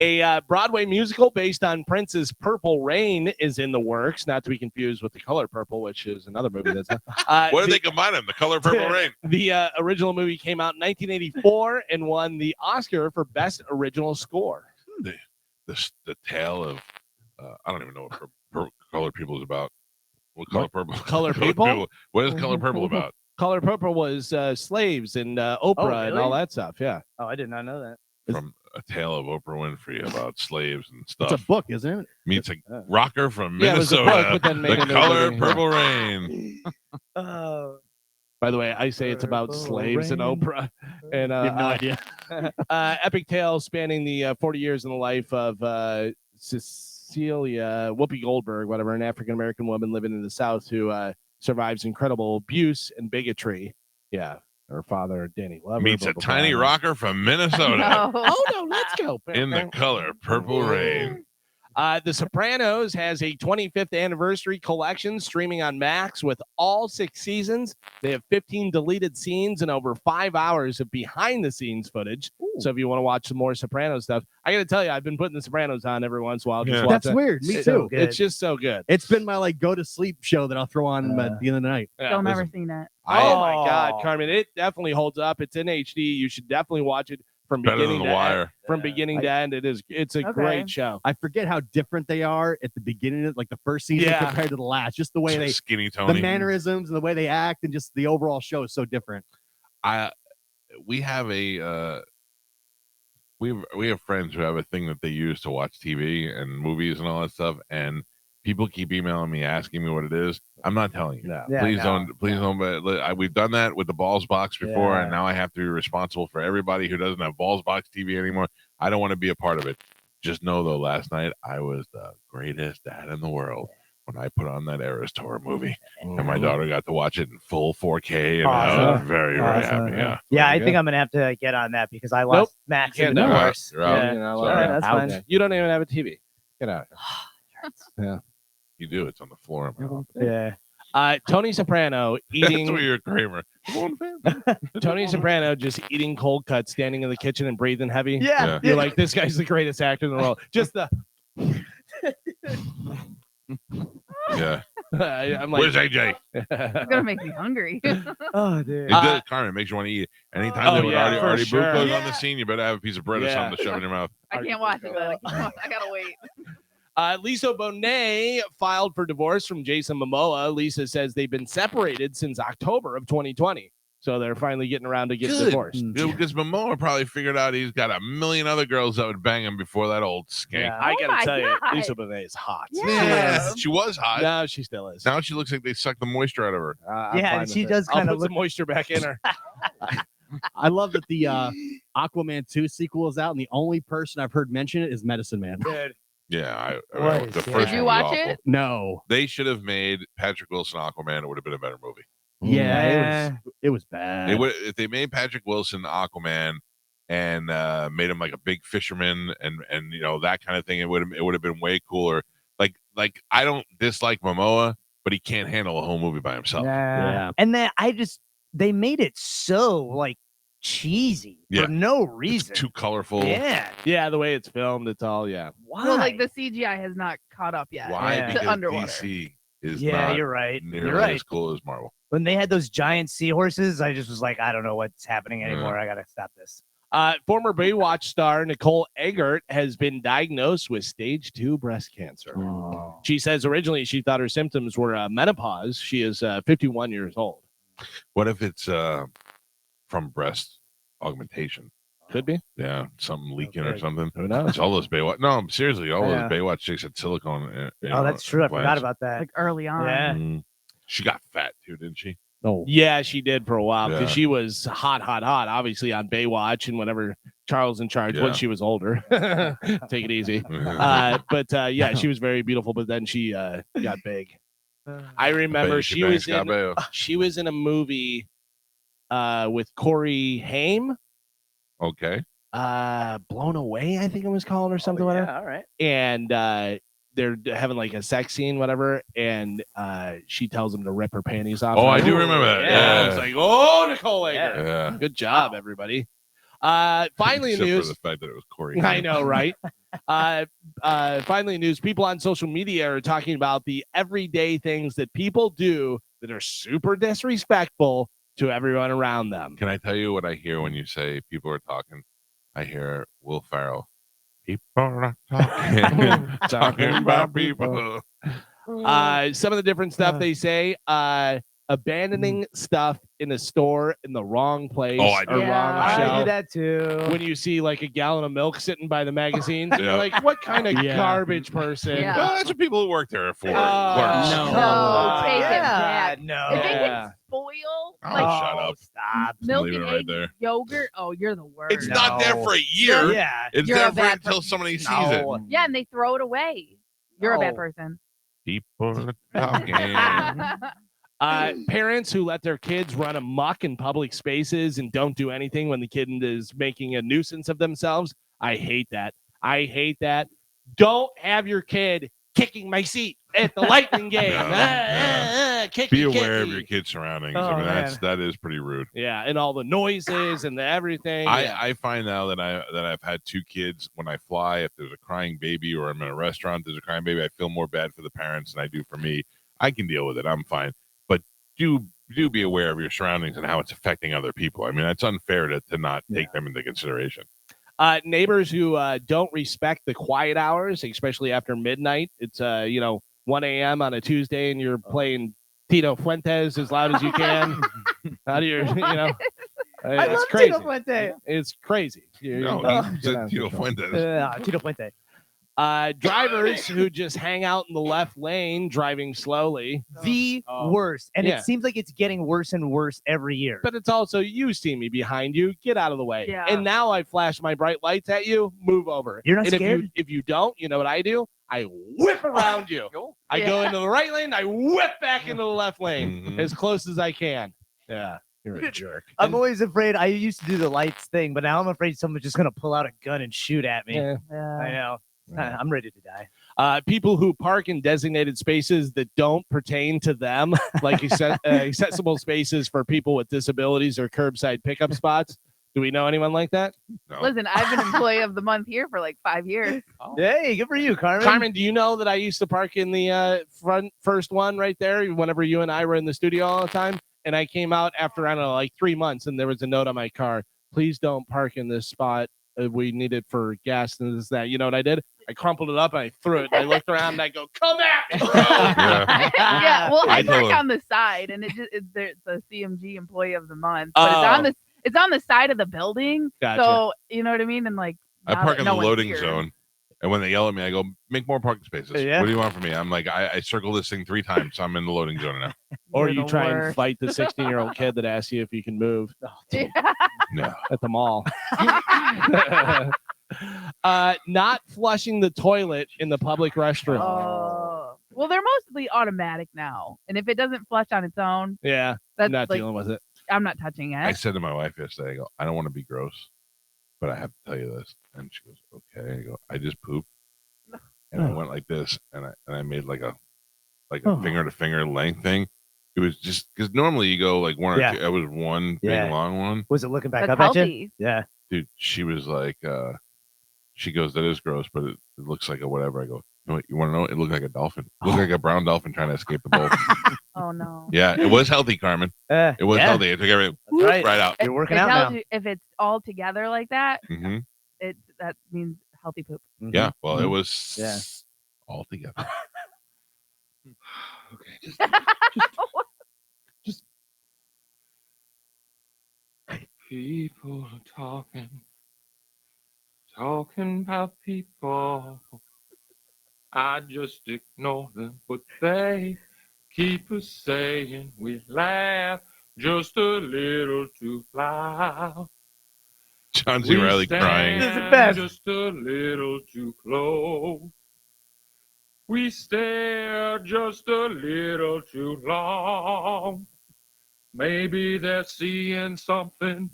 A Broadway musical based on Prince's Purple Rain is in the works, not to be confused with The Color Purple, which is another movie that's What did they combine them? The Color Purple Rain. The original movie came out in 1984 and won the Oscar for Best Original Score. The tale of I don't even know what Color People is about. What Color Purple? Color People? What is Color Purple about? Color Purple was slaves and Oprah and all that stuff. Yeah. Oh, I did not know that. From A Tale of Oprah Winfrey about slaves and stuff. It's a book, isn't it? Meets a rocker from Yeah, it was a Minnesota. book, but then The made into a Color movie. Purple Rain. By the way, I say it's about slaves and Oprah. And I have no idea. epic tale spanning the 40 years in the life of Cecilia Whoopi Goldberg, whatever, an African-American woman living in the South who survives incredible abuse and bigotry. Yeah. Her father, Danny Glover. Meets a tiny rocker from Minnesota. No. Oh, no, let's go. In The Color Purple Rain. The Sopranos has a 25th anniversary collection streaming on Max with all 6 seasons. They have 15 deleted scenes and over 5 hours of behind-the-scenes footage. Ooh. So if you want to watch some more Sopranos stuff, I got to tell you, I've been putting the Sopranos on every once in a while. Just watch That's it. weird. Me It's too. so it's just so good. It's been my like go to sleep show that I'll throw on at the end of the night. Still never seen that. Oh my God, Carmen, it definitely holds up. It's in HD. You should definitely watch it from Better beginning than to The Wire. end. From beginning to end, it's a great show. I forget how different they are at the beginning of like the first season compared to the last. Just the way they Skinny Tony. the mannerisms and the way they act and just the overall show is so different. We have a we have friends who have a thing that they use to watch TV and movies and all that stuff, and people keep emailing me asking me what it is. I'm not telling you. No. Please don't. But we've done that with the Balls Box before, and now I have to be responsible for everybody who doesn't have Balls Box TV anymore. I don't want to be a part of it. Just know though, last night I was the greatest dad in the world when I put on that Eras Tour movie, and my daughter got to watch it in full 4K, and I was very, very happy. Yeah, I think I'm gonna have to get on that because I lost Max in the divorce. You're out. That's fine. You don't even have a TV. Get out. Yeah. You do. It's on the floor. Tony Soprano eating. That's where you're Kramer. Tony Soprano just eating cold cuts, standing in the kitchen and breathing heavy. Yeah. You're like, this guy's the greatest actor in the world. Just the. Yeah. I'm like, Where's AJ? It's gonna make me hungry. Oh, dude. It does, Carmen. It makes you want to eat. Anytime Artie for Booth goes sure. on the scene, you better have a piece of bread or something to shove in your mouth. I can't watch it, but I gotta wait. Lisa Bonet filed for divorce from Jason Momoa. Lisa says they've been separated since October of 2020. So they're finally getting around to get divorced. Because Momoa probably figured out he's got a million other girls that would bang him before that old skank. Yeah. I gotta my tell you, God. Lisa Bonet is hot. Yeah. She was hot. No, she still is. Now she looks like they sucked the moisture out of her. I'm Yeah, fine and she with it. does I'll kinda put some moisture back in her. I love that the Aquaman 2 sequel is out, and the only person I've heard mention it is Medicine Man. Yeah, What the is- first Did you one was watch awful. it? No. They should have made Patrick Wilson Aquaman. It would have been a better movie. Yeah, it was bad. They would if they made Patrick Wilson Aquaman and made him like a big fisherman and you know that kind of thing. It would have been way cooler. Like I don't dislike Momoa, but he can't handle a whole movie by himself. Yeah. And then they made it so like cheesy Yeah. for no It's reason. too colorful. Yeah. Yeah, the way it's filmed, it's all, yeah. Why? Well, like the CGI has not caught up yet. Why? Yeah. Because To underwater. DC is Yeah, not you're right. nearly You're right. as cool as Marvel. When they had those giant seahorses, I just was like, I don't know what's happening anymore. I gotta stop this. Former Baywatch star Nicole Eggert has been diagnosed with stage 2 breast cancer. She says originally she thought her symptoms were menopause. She is 51 years old. What if it's from breast augmentation? Could be. Yeah, something leaking or something. Who knows? It's all those Baywatch. No, seriously, all Yeah. those Baywatch chicks had silicone. Oh, that's true. I forgot about that. Like early on. Yeah. She got fat too, didn't she? Oh. Yeah, she did for a while because Yeah. she was hot, obviously on Baywatch and whenever Charles in charge Yeah. when she was older. Take it easy. But yeah, she was very beautiful, but then she got big. I remember she was in a movie with Corey Haim. Okay. Blown Away, I think it was called, or something like that. All right. And they're having like a sex scene, whatever, and she tells him to rip her panties off. Oh, I do remember that. Yeah, it's like, oh, Nicole Eggert. Yeah. Good job, everybody. Finally, Except news. for the fact that it was Corey. I know, right? Finally, news. People on social media are talking about the everyday things that people do that are super disrespectful to everyone around them. Can I tell you what I hear when you say people are talking? I hear Will Ferrell. People are talking, talking about people. Some of the different stuff they say. Abandoning stuff in a store in the wrong place Oh, I or do. wrong I shelf. do that too. When you see like a gallon of milk sitting by the magazines, Yeah. you're like, what kind of Yeah. garbage person? Yeah. Well, that's what people who work there are for. Oh, clerks. no. No, take it yeah, back. no. If they Yeah. can spoil Oh, like shut up. Stop. milk Leave and it right egg there. yogurt, oh, you're the worst. It's not there No. for a year. Yeah. It's You're there a for bad until person. somebody sees No. it. Yeah, and they throw it away. You're a bad No. person. People are talking. Parents who let their kids run amok in public spaces and don't do anything when the kid is making a nuisance of themselves. I hate that. I hate that. Don't have your kid kicking my seat at the Lightning game. Kicky, Be aware of kicky. your kid's surroundings. Oh, I mean, man. that is pretty rude. Yeah, and all the noises and the everything. Yeah. I find now that I've had two kids. When I fly, if there's a crying baby or I'm in a restaurant, there's a crying baby, I feel more bad for the parents than I do for me. I can deal with it. I'm fine. But do be aware of your surroundings and how it's affecting other people. I mean, it's unfair to not take them into consideration. Neighbors who don't respect the quiet hours, especially after midnight. It's 1 a.m. on a Tuesday, and you're playing Tito Fuentes as loud as you can. How do you I it's love crazy. Tito Fuente. It's crazy. No, You're it's not Tito control. Fuentes. Tito Fuente. Drivers who just hang out in the left lane driving slowly. The Oh. worst. And Yeah. it seems like it's getting worse and worse every year. But it's also, you see me behind you, get out of the way. Yeah. And now I flash my bright lights at you, move over. You're not and scared? If you don't, you know what I do? I whip around you. I go into the right lane, I whip back into the left lane Mhm. as close as I can. Yeah, you're a jerk. I'm always afraid. I used to do the lights thing, but now I'm afraid someone's just going to pull out a gun and shoot at me. Yeah. I know. I'm ready to die. People who park in designated spaces that don't pertain to them, like accessible spaces for people with disabilities or curbside pickup spots. Do we know anyone like that? No. Listen, I've been employee of the month here for like 5 years. Hey, good for you, Carmen. Carmen, do you know that I used to park in the first one right there whenever you and I were in the studio all the time? And I came out after, I don't know, like 3 months, and there was a note on my car, please don't park in this spot. We need it for gas and this, that. You know what I did? I crumpled it up and I threw it. And I looked around and I go, come at me, bro. Yeah. Yeah, well, I I park told- on the side, and it's the CMG employee of the month. But Oh. it's on the side of the building. Gotcha. So you know what I mean? And like, I now park that in no the one's loading here- zone, and when they yell at me, I go, make more parking spaces. Yeah. What do you want from me? I'm like, I circle this thing 3 times, so I'm in the loading zone now. Or You're you the try and worst. fight the 16-year-old kid that asks you if you can move Yeah. No. at the mall. Not flushing the toilet in the public restroom. Oh. Well, they're mostly automatic now, and if it doesn't flush on its own, Yeah, that's I'm not like dealing with it. I'm not touching I it. said to my wife yesterday, I go, I don't want to be gross, but I have to tell you this. And she goes, okay. I go, I just pooped. And I went like this, and I made like a Oh. finger to finger length thing. It was just because normally you go like one or Yeah. two. It was one Yeah. big long one. Was it looking back That's up at you? healthy. Yeah. Dude, she was like, she goes, that is gross, but it looks like a whatever. I go, you know what, you want to know? It looked like a dolphin. It looked like a brown dolphin trying to escape the bowl. Oh no. Yeah, it was healthy, Carmen. It It was healthy. It took everything That's right. right out. You're working It out tells now. you if it's all together like that, Hmm. that means healthy poop. Yeah, well, it Mhm. was Yeah. all together. People are talking about people. I just ignore them, but they keep us saying we laugh just a little too loud. John C. Riley crying. This is the best. Just a little too close. We stare just a little too long. Maybe they're seeing something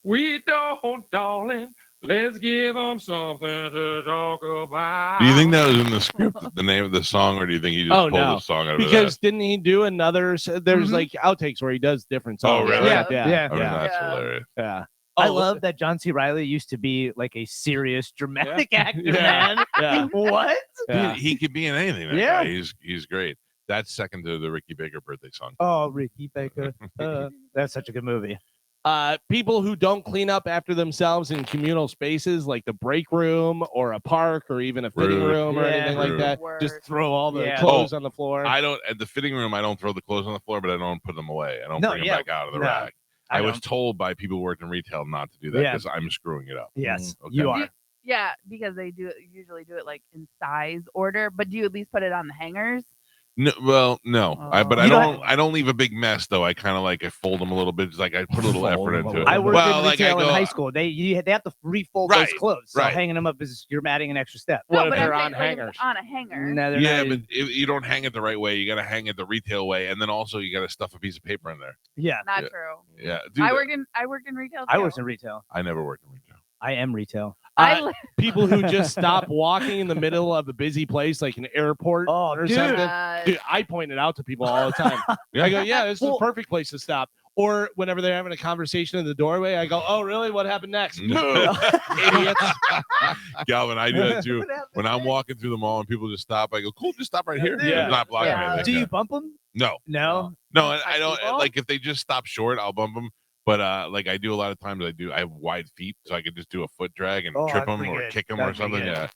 we don't, darling. Let's give them something to talk about. Do you think that was in the script, the name of the song, or do you think he just Oh, pulled no. the song out of Because didn't he do another? There's Mhm. like outtakes where he does different Oh, songs. really? Yeah, Yeah. yeah. that? Oh, Yeah. that's Yeah. hilarious. Yeah. I Oh, love that John C. Reilly used to be like a serious, dramatic actor, Yeah. man. Yeah. What? Yeah. Dude, he could be in anything. That Yeah. guy. He's great. That's second to the Ricky Baker birthday song. Oh, Ricky Baker. That's such a good movie. People who don't clean up after themselves in communal spaces like the break room or a park or even a fitting Rude. room or Yeah. anything like Rude. that, just throw all the Yeah. clothes on the floor. I don't at the fitting room. I don't throw the clothes on the floor, but I don't put them away. I don't No, bring them yeah. back out of the No, rack. I was don't. told by people who worked in retail not to do that Yeah. because I'm screwing it up. Yes, Okay. you are. Yeah, because they usually do it like in size order. But do you at least put it on the hangers? No, well, no, but I You don't. don't I don't leave a big mess though. I kind of like I fold them a little bit. It's like I put a little effort into it. I worked well, in like retail I go, in high school. They have to refold Right, those clothes. So right. hanging them up is you're adding an extra step. What No, if but they're I'm on saying, like, if hangers? it's on a hanger. No, they're Yeah, not. but you don't hang it the right way. You got to hang it the retail way, and then also you got to stuff a piece of paper in there. Yeah, Not Yeah. true. Yeah, I worked in retail. I too. worked in retail. I never worked in retail. I am retail. People who just stop walking in the middle of a busy place like an airport Oh, or dude. something. Dude, I point it out to people all the time. I go, yeah, this is a perfect place to stop. Or whenever they're having a conversation in the doorway, I go, oh, really? What happened next? Move, idiots. Galvin, I do that too. When I'm walking through the mall and people just stop, I go, cool, just stop right here. Yeah. It's not blocking Yeah. anything. Do Yeah. you bump them? No. No. No, and I Like don't people? like if they just stop short, I'll bump them. But like I do a lot of times, I have wide feet, so I could just do a foot drag and Oh, trip that's them pretty or good. kick them or That'd be something. good. Yeah,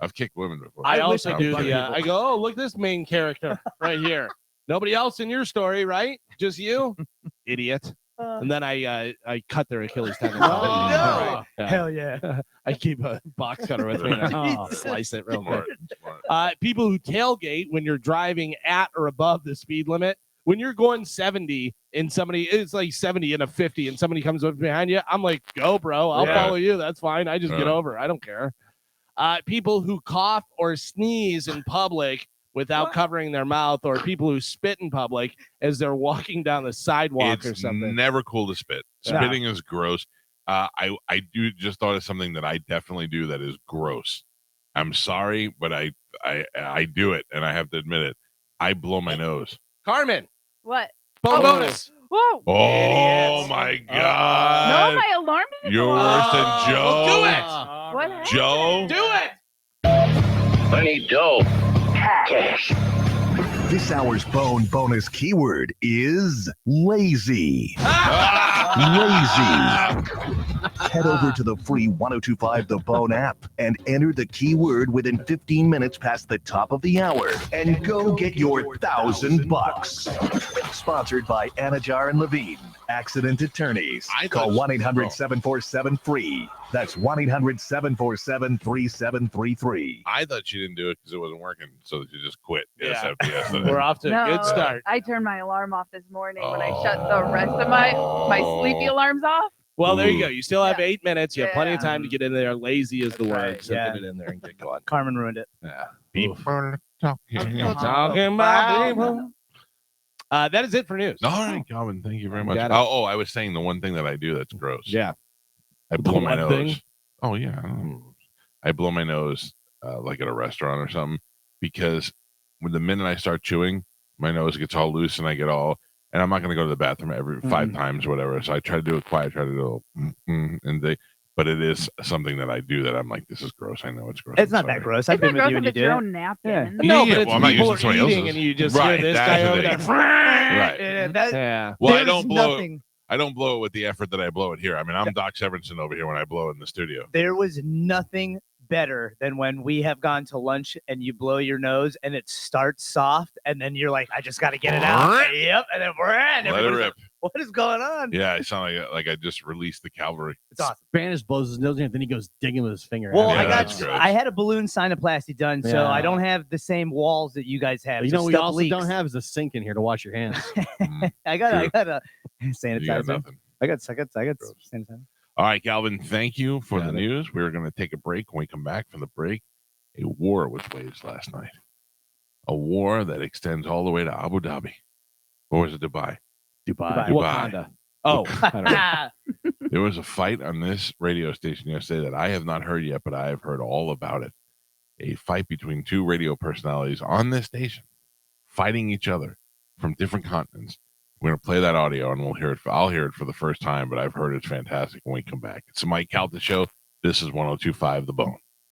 I've kicked women before. I I wish also I do could the, bump I go, oh, look at this main character right here. Nobody else in your story, right? Just you? Idiot. And then I cut their Achilles tendon. Oh, no. Yeah. Hell yeah. I keep a box cutter with me and I Oh. slice it real quick. Smart. People who tailgate when you're driving at or above the speed limit, when you're going 70 and it's like 70 and a 50 and somebody comes up behind you, I'm like, go, bro. I'll Yeah. follow you. That's fine. I just get Yeah. over. I don't care. People who cough or sneeze in public without covering their mouth, or people who spit in public as they're walking down the sidewalk or It's something. never cool to spit. No. Spitting is gross. I do just thought of something that I definitely do that is gross. I'm sorry, but I do it, and I have to admit it. I blow my nose. Carmen, What? bonus. Whoa! Oh Idiots. my No, god! my alarm didn't You're go worse off. than Joe. Well, do it. What happened? Joe? Do it. I need dough. Cash. This hour's bonus keyword is lazy. Lazy. Head over to the free 1025 The Bone app and enter the keyword within 15 minutes past the top of the hour and go get your $1,000. Sponsored by Anajar and Levine, Accident Attorneys. I Call thought- 1-800-747-FREE. That's 1-800-747-3733. I thought she didn't do it because it wasn't working, so that you just quit. Yeah. Yes, We're off to a good No, start. I turned my alarm off this morning when I shut the rest of my sleepy alarms off. Well, there you Ooh. go. You still have Yeah. 8 minutes. You have plenty of Yeah. time to get in there. Lazy is the That's word. right, So yeah. get it in there and get going. Carmen ruined it. Yeah. People are talking. Talking about people. That is it for news. All right, Calvin. Thank you very much. Got it. Oh, I was saying the one thing that I do that's gross. Yeah. I blow my one nose. thing? Oh yeah, I blow my nose like at a restaurant or something because when the minute I start chewing, my nose gets all loose and I get all. And I'm not going to go to the bathroom every 5 times or whatever. So I try to do it quiet. Try to do it, but it is something that I do that I'm like, this is gross. I know it's gross. It's I'm not that sorry. gross. It's I've not been with gross you if when you it's do your it. own napkin. Yeah. No, Yeah, but it's well, I'm not people using are somebody eating else's. and you just Right, hear this that's guy the over thing. there. Right. Yeah. Well, I There's don't blow. nothing. I don't blow it with the effort that I blow it here. I mean, I'm Doc Severinsen over here when I blow it in the studio. There was nothing better than when we have gone to lunch and you blow your nose and it starts soft and then you're like, I just got to get it out. Yep. And then Let it everybody's rip. like, what is going on? Yeah, I sound like I just released the cavalry. It's awesome. Spanish blows his nose in, and then he goes digging with his finger. Well, Yeah, I that's got gross. I had a balloon sinuplasty done, so Yeah. I don't have the same walls that you guys have. You so know, we stuff also leaks. don't have is a sink in here to wash your hands. I got a You got sanitizer. nothing. I got sanitizer. All right, Galvin, thank you for Got the it. news. We're going to take a break. When we come back from the break, a war was waged last night. A war that extends all the way to Abu Dhabi. Or was it Dubai? Dubai. Dubai. Wakanda. Oh, I don't know. There was a fight on this radio station yesterday that I have not heard yet, but I have heard all about it. A fight between 2 radio personalities on this station fighting each other from different continents We're going to play that audio and we'll hear it. I'll hear it for the first time, but I've heard it's fantastic when we come back. It's the Mike Calta Show. This is 102.5 The Bone.